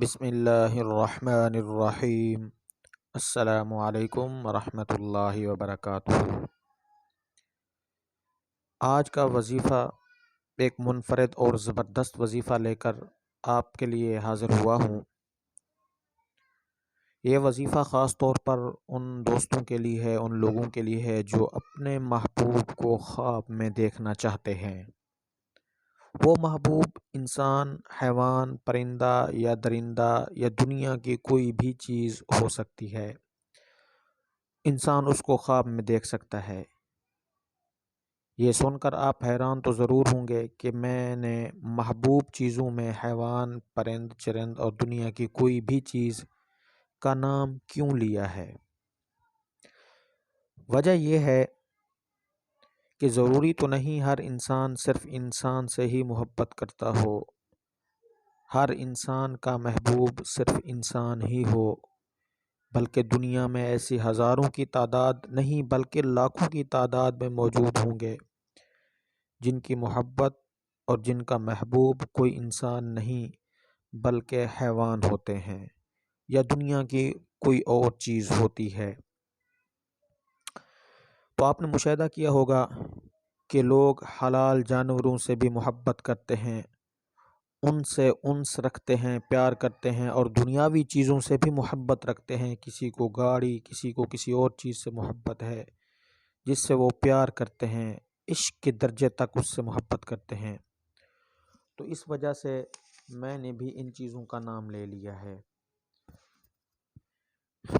بسم اللہ الرحمن الرحیم۔ السلام علیکم ورحمۃ اللہ وبرکاتہ۔ آج کا وظیفہ ایک منفرد اور زبردست وظیفہ لے کر آپ کے لیے حاضر ہوا ہوں۔ یہ وظیفہ خاص طور پر ان دوستوں کے لیے ہے، ان لوگوں کے لیے ہے جو اپنے محبوب کو خواب میں دیکھنا چاہتے ہیں۔ وہ محبوب انسان، حیوان، پرندہ یا درندہ یا دنیا کی کوئی بھی چیز ہو سکتی ہے۔ انسان اس کو خواب میں دیکھ سکتا ہے۔ یہ سن کر آپ حیران تو ضرور ہوں گے کہ میں نے محبوب چیزوں میں حیوان، پرند، چرند اور دنیا کی کوئی بھی چیز کا نام کیوں لیا ہے۔ وجہ یہ ہے کہ ضروری تو نہیں ہر انسان صرف انسان سے ہی محبت کرتا ہو، ہر انسان کا محبوب صرف انسان ہی ہو، بلکہ دنیا میں ایسی ہزاروں کی تعداد نہیں بلکہ لاکھوں کی تعداد میں موجود ہوں گے جن کی محبت اور جن کا محبوب کوئی انسان نہیں بلکہ حیوان ہوتے ہیں یا دنیا کی کوئی اور چیز ہوتی ہے۔ تو آپ نے مشاہدہ کیا ہوگا کہ لوگ حلال جانوروں سے بھی محبت کرتے ہیں، ان سے انس رکھتے ہیں، پیار کرتے ہیں، اور دنیاوی چیزوں سے بھی محبت رکھتے ہیں۔ کسی کو گاڑی، کسی کو کسی اور چیز سے محبت ہے جس سے وہ پیار کرتے ہیں، عشق کے درجے تک اس سے محبت کرتے ہیں۔ تو اس وجہ سے میں نے بھی ان چیزوں کا نام لے لیا ہے۔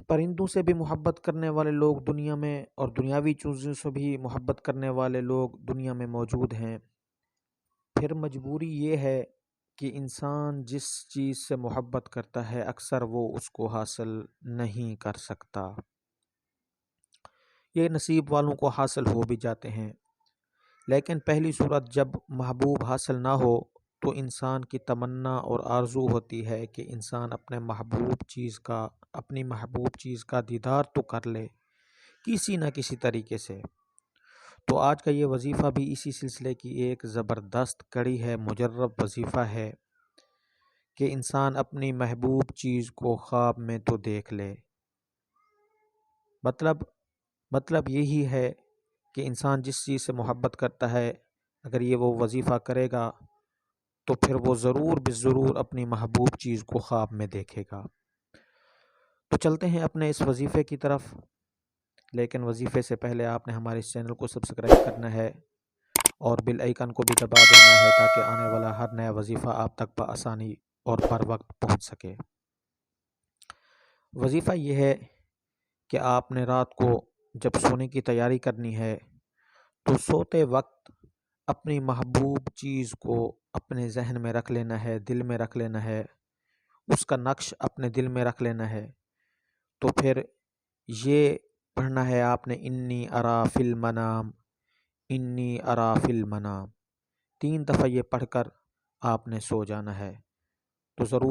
پرندوں سے بھی محبت کرنے والے لوگ دنیا میں، اور دنیاوی چیزوں سے بھی محبت کرنے والے لوگ دنیا میں موجود ہیں۔ پھر مجبوری یہ ہے کہ انسان جس چیز سے محبت کرتا ہے اکثر وہ اس کو حاصل نہیں کر سکتا۔ یہ نصیب والوں کو حاصل ہو بھی جاتے ہیں، لیکن پہلی صورت جب محبوب حاصل نہ ہو تو انسان کی تمنا اور آرزو ہوتی ہے کہ انسان اپنی محبوب چیز کا دیدار تو کر لے کسی نہ کسی طریقے سے۔ تو آج کا یہ وظیفہ بھی اسی سلسلے کی ایک زبردست کڑی ہے، مجرب وظیفہ ہے کہ انسان اپنی محبوب چیز کو خواب میں تو دیکھ لے۔ مطلب یہی ہے کہ انسان جس چیز سے محبت کرتا ہے اگر یہ وہ وظیفہ کرے گا تو پھر وہ ضرور بالضرور اپنی محبوب چیز کو خواب میں دیکھے گا۔ تو چلتے ہیں اپنے اس وظیفے کی طرف، لیکن وظیفے سے پہلے آپ نے ہمارے اس چینل کو سبسکرائب کرنا ہے اور بیل آئیکن کو بھی دبا دینا ہے تاکہ آنے والا ہر نیا وظیفہ آپ تک بآسانی اور بر وقت پہنچ سکے۔ وظیفہ یہ ہے کہ آپ نے رات کو جب سونے کی تیاری کرنی ہے تو سوتے وقت اپنی محبوب چیز کو اپنے ذہن میں رکھ لینا ہے، دل میں رکھ لینا ہے، اس کا نقش اپنے دل میں رکھ لینا ہے۔ تو پھر یہ پڑھنا ہے آپ نے، انی ارا فی المنام، انی ارا فی المنام، 3 دفعہ یہ پڑھ کر آپ نے سو جانا ہے۔ تو ضرور